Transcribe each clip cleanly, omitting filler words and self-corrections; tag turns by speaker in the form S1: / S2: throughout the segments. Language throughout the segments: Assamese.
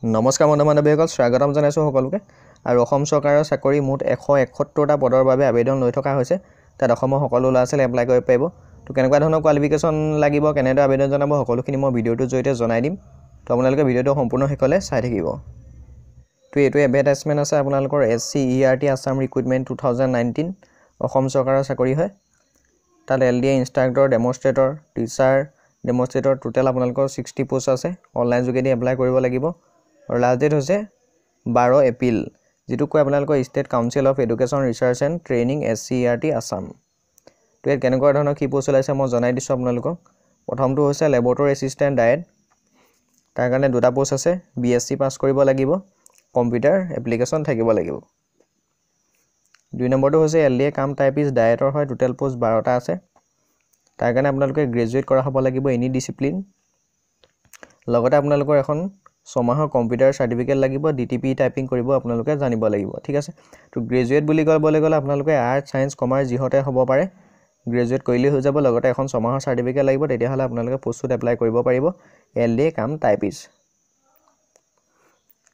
S1: নমস্কাৰ বন্ধু বান্ধৱীসকল, স্বাগতম জনাইছোঁ সকলোকে। আৰু অসম চৰকাৰৰ চাকৰি মুঠ 171টা পদৰ বাবে আবেদন লৈ থকা হৈছে। তাত অসমৰ সকলো ল'ৰা ছোৱালী এপ্লাই কৰিব পাৰিব। তো কেনেকুৱা ধৰণৰ কোৱালিফিকেশ্যন লাগিব, কেনেদৰে আবেদন জনাব, সকলোখিনি মই ভিডিঅ'টোৰ জৰিয়তে জনাই দিম। তো আপোনালোকে ভিডিঅ'টো সম্পূৰ্ণ শেষলৈ চাই থাকিব। তো এইটো এডভাৰটাইজমেণ্ট আছে আপোনালোকৰ SCERT আছাম ৰিক্ৰুইটমেণ্ট 2019 অসম চৰকাৰৰ চাকৰি হয়। তাত LDA instructor, demonstrator, teacher, demonstrator total আপোনালোকৰ 60 পোষ্ট আছে। অনলাইন যোগেদি এপ্লাই কৰিব লাগিব। আৰু লাষ্ট ডেট হৈছে 12 এপ্ৰিল, যিটো কয় আপোনালোকৰ state council of education research and training SCERT Assam. তো ইয়াত কেনেকুৱা ধৰণৰ কি পোষ্ট ওলাইছে মই জনাই দিছোঁ আপোনালোকক। প্ৰথমটো হৈছে লেবৰেটৰী এছিষ্টেণ্ট ডায়েট, তাৰ কাৰণে 2টা পোষ্ট আছে। BSc পাছ কৰিব লাগিব, কম্পিউটাৰ এপ্লিকেশ্যন থাকিব লাগিব। 2 নম্বৰটো হৈছে LDA কাম টাইপিষ্ট ডায়েটৰ হয়, টোটেল পোষ্ট 12টা আছে। তাৰ কাৰণে আপোনালোকে গ্ৰেজুৱেট কৰা হ'ব লাগিব এনি ডিচিপ্লিন। লগতে আপোনালোকৰ এখন 6 মাহৰ কম্পিউটাৰ চাৰ্টিফিকেট লাগিব, DTP টাইপিং কৰিব আপোনালোকে জানিব লাগিব। ঠিক আছে। তো গ্ৰেজুৱেট বুলি ক'বলৈ গ'লে আপোনালোকে আৰ্টছ, ছায়েন্স, কমাৰ্চ যিহতে হ'ব পাৰে, গ্ৰেজুৱেট কৰিলেই হৈ যাব। লগতে এখন 6 মাহৰ চাৰ্টিফিকেট লাগিব, তেতিয়াহ'লে আপোনালোকে পোষ্টটোত এপ্লাই কৰিব পাৰিব LDA কাম টাইপিষ্ট।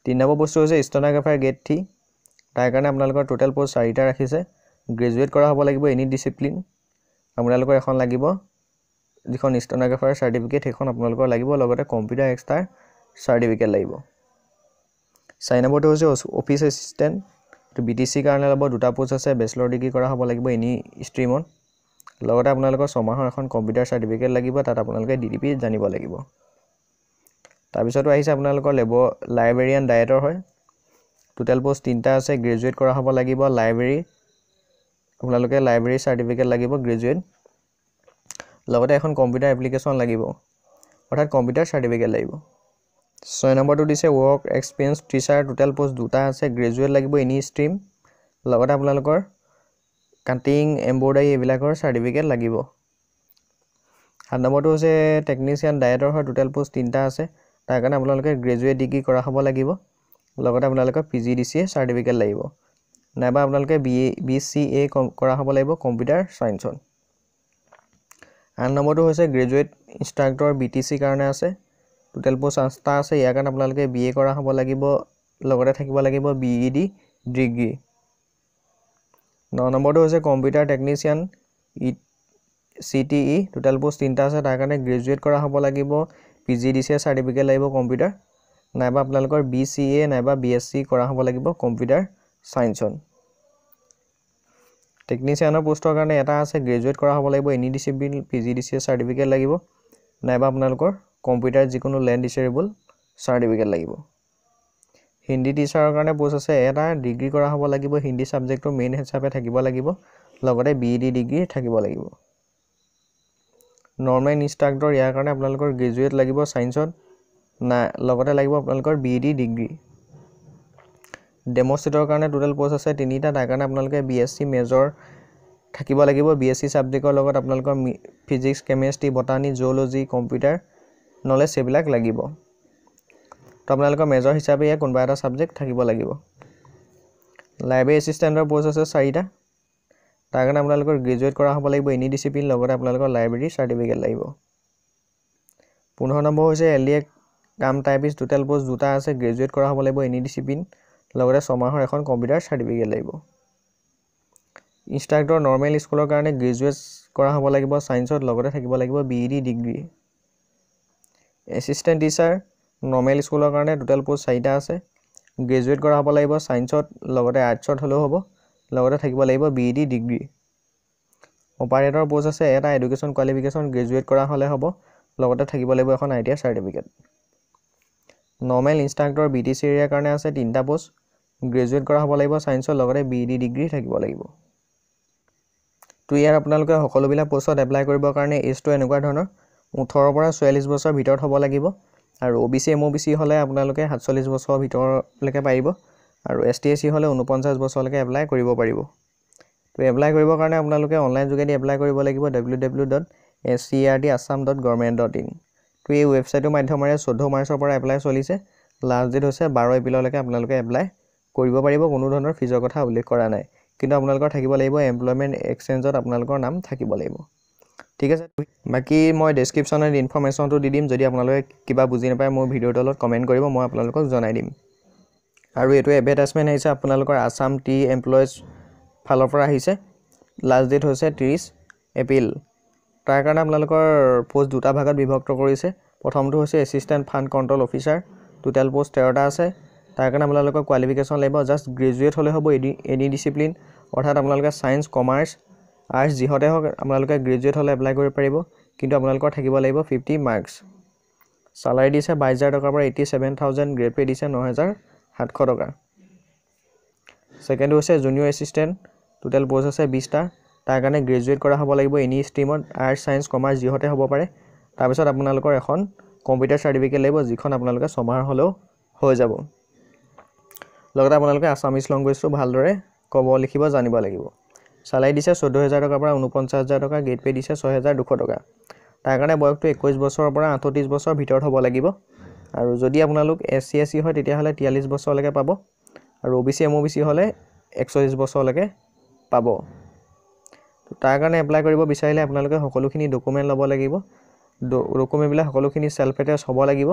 S1: 3 নম্বৰ পোষ্টটো হৈছে ষ্টেনোগ্ৰাফাৰ গ্ৰেড 3। তাৰ কাৰণে আপোনালোকৰ টোটেল পোষ্ট 4টা ৰাখিছে। গ্ৰেজুৱেট কৰা হ'ব লাগিব এনি ডিচিপ্লিন। আপোনালোকৰ এখন লাগিব যিখন ষ্টেনোগ্ৰাফাৰ চাৰ্টিফিকেট, সেইখন আপোনালোকৰ লাগিব। লগতে কম্পিউটাৰ এক্সট্ৰাৰ চাৰ্টিফিকেট লাগিব। 4 নম্বৰটো হৈছে অফিচ এছিষ্টেণ্ট। তো BTC কাৰণে ল'ব, 2টা পোষ্ট আছে। বেচেলৰ ডিগ্ৰী কৰা হ'ব লাগিব এনি ষ্ট্ৰীমত। লগতে আপোনালোকৰ 6 মাহৰ এখন কম্পিউটাৰ চাৰ্টিফিকেট লাগিব, তাত আপোনালোকে DTP জানিব লাগিব। তাৰপিছতো আহিছে আপোনালোকৰ লাইব্ৰেৰিয়ান ডায়েটৰ হয়, টোটেল পোষ্ট 3টা আছে। গ্ৰেজুৱেট কৰা হ'ব লাগিব আপোনালোকে লাইব্ৰেৰী চাৰ্টিফিকেট লাগিব গ্ৰেজুৱেট। লগতে এখন কম্পিউটাৰ এপ্লিকেশ্যন লাগিব, অৰ্থাৎ কম্পিউটাৰ চাৰ্টিফিকেট লাগিব। 6 নম্বৰটো দিছে work experience teacher, total post 2টা আছে। গ্ৰেজুৱেট লাগিব এনি ষ্ট্ৰীম। লগতে আপোনালোকৰ কাটিং, এম্ব্ৰইডাৰী এইবিলাকৰ চাৰ্টিফিকেট লাগিব। 7 নম্বৰটো হৈছে টেকনিচিয়ান ডায়েটৰ হয়, টোটেল পোষ্ট 3টা আছে। তাৰ কাৰণে আপোনালোকে গ্ৰেজুৱেট ডিগ্ৰী কৰা হ'ব লাগিব। লগতে আপোনালোকৰ PGDCA চাৰ্টিফিকেট লাগিব, নাইবা আপোনালোকে BCA কৰা হ'ব লাগিব কম্পিউটাৰ ছায়েন্সত। 8 নম্বৰটো হৈছে গ্ৰেজুৱেট ইনষ্ট্ৰাক্টৰ BTC কাৰণে আছে, টোটেল পোষ্ট 5টা আছে। ইয়াৰ কাৰণে আপোনালোকে BA কৰা হ'ব লাগিব, লগতে থাকিব লাগিব BEd ডিগ্ৰী। 9 নম্বৰটো হৈছে computer technician CTE, total post 3টা আছে। তাৰ কাৰণে গ্ৰেজুৱেট কৰা হ'ব লাগিব, PGDCA চাৰ্টিফিকেট লাগিব কম্পিউটাৰ, নাইবা আপোনালোকৰ BCA নাইবা BSc কৰা হ'ব লাগিব কম্পিউটাৰ ছায়েন্সত। টেকনিচিয়ানৰ পোষ্টৰ কাৰণে এটা আছে। গ্ৰেজুৱেট কৰা হ'ব লাগিব এনি ডিচিপ্লিন, PGDCA চাৰ্টিফিকেট লাগিব, নাইবা আপোনালোকৰ কম্পিউটাৰ যিকোনো লেণ্ড ডিচেবল চাৰ্টিফিকেট লাগিব। হিন্দী টিচাৰৰ কাৰণে পোষ্ট আছে এটা। ডিগ্ৰী কৰা হ'ব লাগিব, হিন্দী ছাবজেক্টটো মেইন হিচাপে থাকিব লাগিব। লগতে BEd ডিগ্ৰী থাকিব লাগিব। নৰ্মেল ইনষ্ট্ৰাক্টৰ, ইয়াৰ কাৰণে আপোনালোকৰ গ্ৰেজুৱেট লাগিব ছায়েন্সত, লগতে লাগিব আপোনালোকৰ BEd ডিগ্ৰী। ডেমনষ্ট্ৰেটৰ কাৰণে টোটেল পোষ্ট আছে 3টা। তাৰ কাৰণে আপোনালোকে BSc মেজৰ থাকিব লাগিব। BSc ছাবজেক্টৰ লগত আপোনালোকৰ physics, chemistry, botany, zoology, computer knowledge এইবিলাক লাগিব। তো আপোনালোকৰ মেজৰ হিচাপে ইয়াত কোনোবা এটা ছাবজেক্ট থাকিব লাগিব। লাইব্ৰেৰী এছিষ্টেণ্টৰ পোষ্ট আছে 4টা। তাৰ কাৰণে আপোনালোকৰ গ্ৰেজুৱেট কৰা হ'ব লাগিব এনি ডিচিপ্লিন, লগতে আপোনালোকৰ লাইব্ৰেৰী চাৰ্টিফিকেট লাগিব। 15 নম্বৰ হৈছে LDA কাম টাইপিষ্ট, টোটেল পোষ্ট 2টা আছে। গ্ৰেজুৱেট কৰা হ'ব লাগিব এনি ডিচিপ্লিন, লগতে 6 মাহৰ এখন কম্পিউটাৰ চাৰ্টিফিকেট লাগিব। ইনষ্ট্ৰাক্টৰ নৰ্মেল স্কুলৰ কাৰণে গ্ৰেজুৱেট কৰা হ'ব লাগিব ছায়েন্সত, লগতে থাকিব লাগিব BEd degree. Assistant teacher normal স্কুলৰ কাৰণে টোটেল পোষ্ট 4টা আছে। গ্ৰেজুৱেট কৰা হ'ব লাগিব ছায়েন্সত, লগতে আৰ্টছত হ'লেও হ'ব, লগতে থাকিব লাগিব BEd ডিগ্ৰী। অপাৰেটৰ পোষ্ট আছে এটা। এডুকেশ্যন কোৱালিফিকেশ্যন গ্ৰেজুৱেট কৰা হ'লে হ'ব, লগতে থাকিব লাগিব এখন ITI certificate. Normal instructor BTC এৰিয়াৰ কাৰণে আছে 3টা পোষ্ট। গ্ৰেজুৱেট কৰা হ'ব লাগিব ছায়েন্সৰ, লগতে BEd ডিগ্ৰী থাকিব লাগিব। তো ইয়াৰ আপোনালোকে সকলোবিলাক পোষ্টত এপ্লাই কৰিবৰ কাৰণে এজটো এনেকুৱা ধৰণৰ 18 পৰা 44 বছৰৰ ভিতৰত হ'ব লাগিব। আৰু OBC MOBC হ'লে আপোনালোকে 47 বছৰৰ ভিতৰলৈকে পাৰিব। আৰু ST SC হ'লে 49 বছৰলৈকে এপ্লাই কৰিব পাৰিব। তো এপ্লাই কৰিবৰ কাৰণে আপোনালোকে অনলাইন যোগেদি এপ্লাই কৰিব লাগিব www.scert.assam.government.in। তো এই ৱেবছাইটৰ মাধ্যমেৰে 14 মাৰ্চৰ পৰা এপ্লাই চলিছে। লাষ্ট ডেট হৈছে 12 এপ্ৰিললৈকে আপোনালোকে এপ্লাই কৰিব পাৰিব। কোনো ধৰণৰ ফিজৰ কথা উল্লেখ কৰা নাই, কিন্তু আপোনালোকৰ থাকিব লাগিব এমপ্লয়মেণ্ট এক্সচেঞ্জত আপোনালোকৰ নাম থাকিব লাগিব। ঠিক আছে বাকি মই ডেছক্ৰিপশ্যনত ইনফৰমেশ্যনটো দি দিম যদি আপোনালোকে কিবা বুজি নাপায় মোৰ ভিডিঅ'ৰ তলত কমেণ্ট কৰিব মই আপোনালোকক জনাই দিম আৰু এইটো এডভাৰটাইজমেণ্ট আহিছে আপোনালোকৰ আসাম টি এমপ্লয়িজ ফালৰ পৰা আহিছে লাষ্ট ডেট হৈছে 30 এপ্ৰিল তাৰ কাৰণে আপোনালোকৰ পোষ্ট দুটা ভাগত বিভক্ত কৰিছে প্ৰথমটো হৈছে assistant fund control officer total post 13টা আছে তাৰ কাৰণে আপোনালোকৰ কোৱালিফিকেশ্যন লাগিব জাষ্ট গ্ৰেজুৱেট হ'লে হ'ব এনি ডিসিপ্লিন অৰ্থাৎ আপোনালোকে সায়েন্স কমাৰ্চ আৰ্টছ যিহতে হওক আপোনালোকে গ্ৰেজুৱেট হ'লে এপ্লাই কৰিব পাৰিব কিন্তু আপোনালোকৰ থাকিব লাগিব 50 মাৰ্কছ সালাৰি দিছে 22000 টকাৰ পৰা 87000 গ্ৰেড পে দিছে 9700 টকা সেকেন্ড হৈছে জুনিয়ৰ এছিষ্টেণ্ট টোটেল পোষ্ট আছে 20টা তাৰ কাৰণে গ্ৰেজুৱেট কৰা হ'ব লাগিব এনি ষ্ট্ৰীমত আৰ্টছ সায়েন্স কমাৰ্চ যিহতে হ'ব পাৰে তাৰ পিছত আপোনালোকৰ এখন কম্পিউটাৰ সাৰ্টিফিকেট লাগিব যিখন আপোনালোকে ছমাহ হ'লেও হৈ যাব লগতে আপোনালোকে আসামিজ লেংগুৱেজটো ভালদৰে ক'ব লিখিব জানিব লাগিব সালাৰি দিছে 14000 টকাৰ পৰা 49000 টকা গ্ৰেড পে দিছে 6200 টকা তাৰ কাৰণে বয়সটো 21 বছৰৰ পৰা 38 বছৰৰ ভিতৰত হ'ব লাগিব আৰু যদি আপোনালোক এছচি এছচি হয় তেতিয়া হ'লে 43 বছৰলৈকে পাব আৰু ওবিচি এমওবিচি হ'লে 41 বছৰলৈকে পাব তাৰ কাৰণে এপ্লাই কৰিব বিচাৰিলে আপোনালোকে সকলোখিনি ডকুমেন্ট ল'ব লাগিব ডকুমেন্টবিলাক সকলোখিনি সেলফ এটেচ হ'ব লাগিব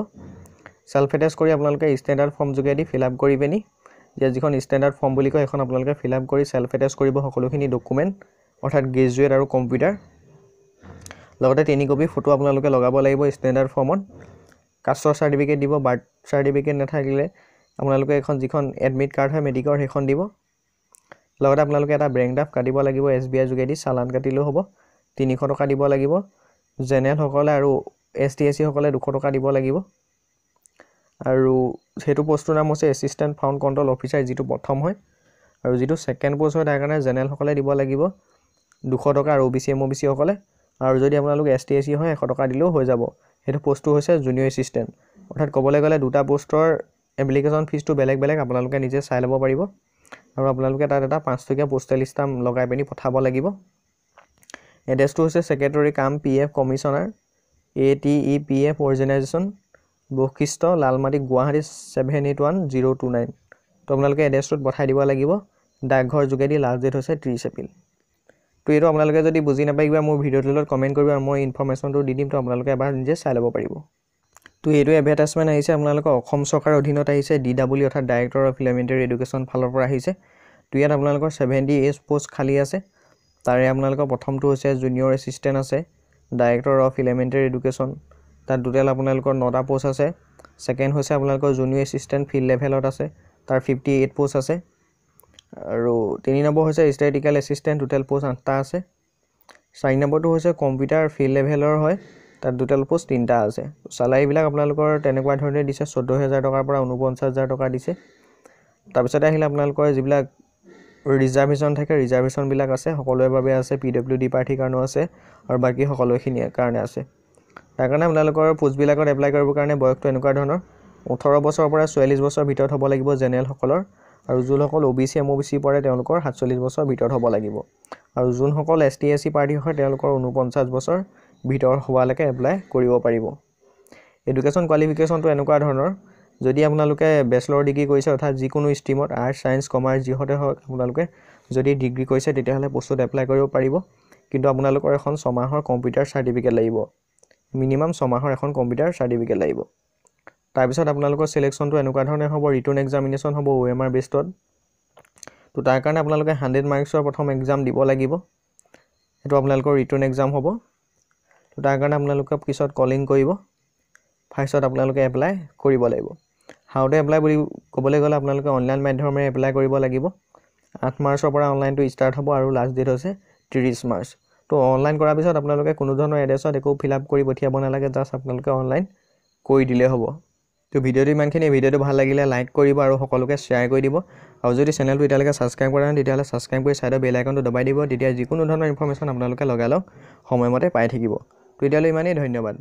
S1: সেলফ এটেচ কৰি আপোনালোকে ষ্টেণ্ডাৰ্ড ফৰ্ম যোগেদি ফিল আপ কৰি পেনি যিখন ষ্টেণ্ডাৰ্ড ফৰ্ম বুলি কয় এখন আপোনালোকে ফিল আপ কৰি সেলফ এটেচ কৰিব সকলোখিনি ডকুমেন্ট অৰ্থাৎ গ্ৰেজুৱেট আৰু কম্পিউটাৰ লগতে 3 কপি ফটো আপোনালোকে লগাব লাগিব ষ্টেণ্ডাৰ্ড ফৰ্মত কাষ্টৰ সাৰ্টিফিকেট দিব বাৰ্থ সাৰ্টিফিকেট নাথাকিলে আপোনালোকে এখন যিখন এডমিট কাৰ্ড হয় মেডিকেল সেইখন দিব লগতে আপোনালোকে এটা বেংক ড্ৰাফ্ট কাটিব লাগিব এছবিআই যোগেদি চালান কাটিলেও হ'ব 300 টকা দিব লাগিব জেনেৰেল সকলে আৰু এছটিএসি সকলে 200 টকা দিব লাগিব আৰু হেতু পোষ্টৰ নাম হৈছে এছিষ্টেণ্ট ফাণ্ড কণ্ট্ৰল অফিচাৰ যিটো প্ৰথম হয় আৰু যিটো সেকেন্ড পোষ্ট হয় তাৰ কাৰণে জেনেৰেল সকলে দিব লাগিব 200 টকা আৰু ওবিচি এমওবিচি সকলে আৰু যদি আপোনালোক এছটিএসি হয় 100 টকা দিলেও হৈ যাব হেতু পোষ্টটো হৈছে জুনিয়ৰ এছিষ্টেণ্ট অৰ্থাৎ ক'বলৈ গ'লে দুটা পোষ্টৰ এপ্লিকেশ্যন ফিজটো বেলেগ বেলেগ আপোনালোকে নিজে চাই ল'ব পাৰিব আৰু আপোনালোকে তাত এটা 5 টকীয়া পোষ্টেল ষ্টাম্প লগাই পেনি পঠাব লাগিব এড্ৰেছটো হৈছে সেক্ৰেটাৰী কাম পিএফ কমিশনাৰ ATEPF অৰ্গেনাইজেশ্যন বৈশিষ্ট লালমাটি গুৱাহাটী 781029 তো আপোনালোকে এড্ৰেছটোত পঠাই দিব লাগিব ডাকঘৰ যোগেদি লাষ্ট ডেট হৈছে 30 এপ্ৰিল তো এইটো আপোনালোকে যদি বুজি নাপায় কিবা মোৰ ভিডিঅ'টোৰ তলত কমেন্ট কৰিব আৰু মই ইনফৰমেশ্যনটো দি দিম তো আপোনালোকে এবাৰ নিজে চাই ল'ব পাৰিব তো এইটো এডভাৰটাইজমেণ্ট আহিছে আপোনালোকৰ অসম চৰকাৰৰ অধীনত আহিছে DW অৰ্থাৎ ডাইৰেক্টৰ অফ এলিমেণ্টাৰী এডুকেশ্যন ফালৰ পৰা আহিছে তো ইয়াত আপোনালোকৰ 78 পোষ্ট খালি আছে তাৰে আপোনালোকৰ প্ৰথমটো হৈছে জুনিয়ৰ এছিষ্টেণ্ট আছে ডাইৰেক্টৰ অফ এলিমেণ্টাৰী এডুকেশ্যন তাত টোটেল আপোনালোকৰ 9টা পোষ্ট আছে সেকেন্ড হৈছে আপোনালোকৰ জুনিয়ৰ এছিষ্টেণ্ট ফিল্ড লেভেলত আছে তাৰ 58 পোষ্ট আছে আৰু 3 নম্বৰ হৈছে ষ্টেটিষ্টিকেল এছিষ্টেণ্ট টোটেল পোষ্ট 8টা আছে 4 নম্বৰটো হৈছে কম্পিউটাৰ ফিল্ড লেভেলৰ হয় তাত টোটেল পোষ্ট 3টা আছে সালাৰি বিলাক আপোনালোকৰ তেনেকুৱা ধৰণে দিছে 14000 টকাৰ পৰা 49000 টকা দিছে তাৰ পিছত আহিলে আপোনালোকৰ যিবিলাক ৰিজাৰ্ভেশ্যন থাকে ৰিজাৰ্ভেশ্যন বিলাক আছে সকলোৰে বাবে আছে PWD পাৰ্টিৰ কাৰণে আছে আৰু বাকি সকলোখিনি কাৰণে আছে তাৰ কাৰণে আপোনালোকৰ পোষ্ট বিলাকত এপ্লাই কৰিবৰ কাৰণে বয়সটো এনেকুৱা ধৰণৰ 18 বছৰৰ পৰা 44 বছৰৰ ভিতৰত হ'ব লাগিব জেনেৰেল সকলৰ আৰু যোনসকল ওবিচি এমওবিচি পৰে তেওঁলোকৰ 47 বছৰৰ ভিতৰত হ'ব লাগিব আৰু যোনসকল এছটিএসি পাৰ্টি হয় তেওঁলোকৰ 49 বছৰ ভিতৰত হোৱালৈকে এপ্লাই কৰিব পাৰিব এডুকেশ্যন কোৱালিফিকেশ্যনটো এনেকুৱা ধৰণৰ যদি আপোনালোকে বেচেলৰ ডিগ্ৰী কৰিছে অৰ্থাৎ যিকোনো ষ্ট্ৰীমত আৰ্টছ সায়েন্স কমাৰ্চ যিহতে হওক আপোনালোকে যদি ডিগ্ৰী কৰিছে তেতিয়াহ'লে পোষ্টত এপ্লাই কৰিব পাৰিব কিন্তু আপোনালোকৰ এখন 6 মাহৰ কম্পিউটাৰ সাৰ্টিফিকেট লাগিব মিনিমাম 6 মাহৰ এখন কম্পিউটাৰ সাৰ্টিফিকেট লাগিব তাৰ পিছত আপোনালোকৰ সিলেকশনটো এনেকুৱা ধৰণে হ'ব ৰিটন এক্সামিনেশ্যন হ'ব OMR বেছড তো তাৰ কাৰণে আপোনালোকে 100 মাৰ্কছৰ প্ৰথম এক্সাম দিব লাগিব এটো আপোনালোকৰ ৰিটন এক্সাম হ'ব তো তাৰ কাৰণে আপোনালোকে পিছত কলিং কৰিব ফাৰ্ষ্টত আপোনালোকে এপ্লাই কৰিব লাগিব হাউ টু এপ্লাই বুলি ক'বলৈ গ'লে আপোনালোকে অনলাইন মাধ্যমেৰে এপ্লাই কৰিব লাগিব 8 মাৰ্চৰ পৰা অনলাইনটো ষ্টাৰ্ট হ'ব আৰু লাষ্ট ডেট হৈছে 30 মাৰ্চ তো অনলাইন কৰাৰ পিছত আপোনালোকে কোনো ধৰণৰ এড্ৰেছত একো ফিল আপ কৰি পঠিয়াব নালাগে জাস্ট আপোনালোকে অনলাইন কৰি দিলে হ'ব তো ভিডিঅ'টো ইমানখিনি ভিডিঅ'টো ভাল লাগিলে লাইক কৰিব আৰু সকলোকে শ্বেয়াৰ কৰি দিব আৰু যদি চেনেলটো এতিয়ালৈকে সাবস্ক্ৰাইব কৰা নাই তেতিয়াহ'লে সাবস্ক্ৰাইব কৰি সাইডৰ বেল আইকনটো দবাই দিব তেতিয়া যিকোনো ধৰণৰ ইনফৰমেশ্যন আপোনালোকে লগালক সময়মতে পাই থাকিব তো এতিয়ালৈ ইমানেই ধন্যবাদ